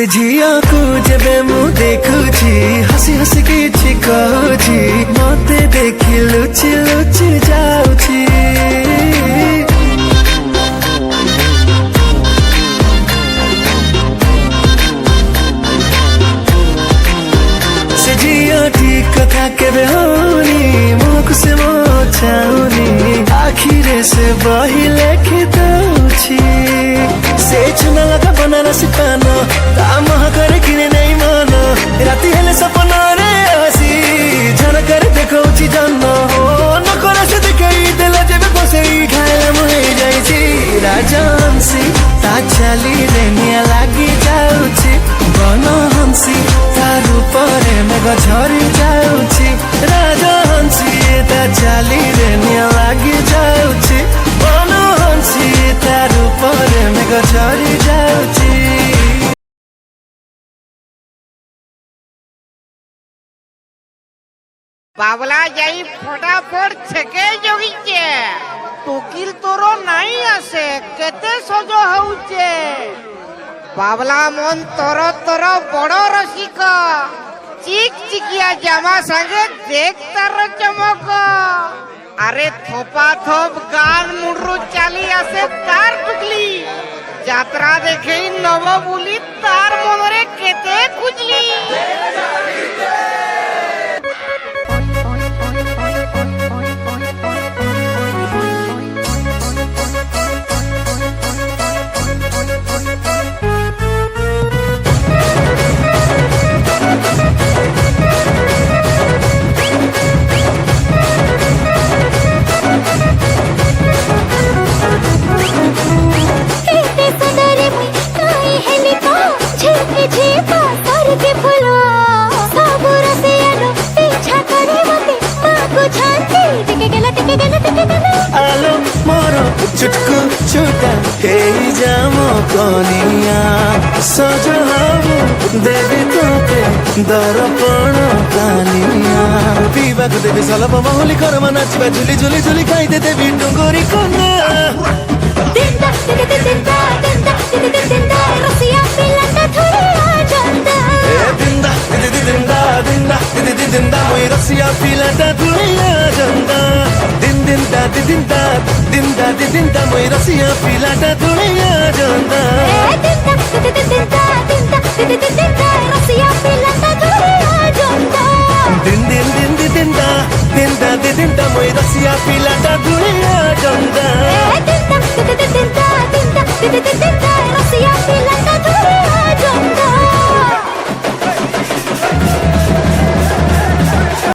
से झिया को जेबे मु देखुची हसी हसी किछि कहूची मते देखि लुचि लुचि जाउची से झिया ठीक कथा केबे होनी मुख से मो चाउनी आखिरे से बही लेखि दउची से चुना लगा बनारसी पान तामह करे किने नहीं मन राति हेले सपना रे आसी झनकर देखौची जन्न हो न करे से देखई देला जेबे बसई खाइला मुहे जाईची राजहंसी ता चली रे निया लागी जाउची बन हंसी तार ऊपरे मेघ झरी जाउची राजहंसी ता चली रे निया लागी जाउची बन हंसी तार ऊपरे मेघ झरी जाउची बाबला जाई फटाफट छके जोगिचे टोकिल तोरो नहीं आसे केते सजो होउचे बाबला मन तोर तोर बड़ रसिक चिक चिकिया जामा संगे देख तार चमक अरे थोपा थोप गान मुंडरू चाली आसे तार टुकली यात्रा देखे नव बुली तार मनरे केते खुजली आलो मोरो चुटकू चुटा हे जामो कनिया सजो हबो देवी तोते दर्पण कानिया पीवा को देवी सलभ बहुली करम नाचिबा झुली झुली झुली खाई दे देवी डुंगरी कोना दिंदा दिंदा दिंदा दिंदा दिंदा रसिया पिलंदा थोड़ा जंदा दिंदा दिंदा दिंदा दिंदा मोई रसिया पिलंदा थोड़ा जंदा दिंदा दिंदा दिंदा दिंदा मोई रसिया पिलंदा थोड़ा जंदा दिंदा दिंदा दिंदा दिंदा रसिया पिलंदा थोड़ा जंदा दिन दिन दिन दिंदा दिंदा दिंदा मोई रसिया पिलंदा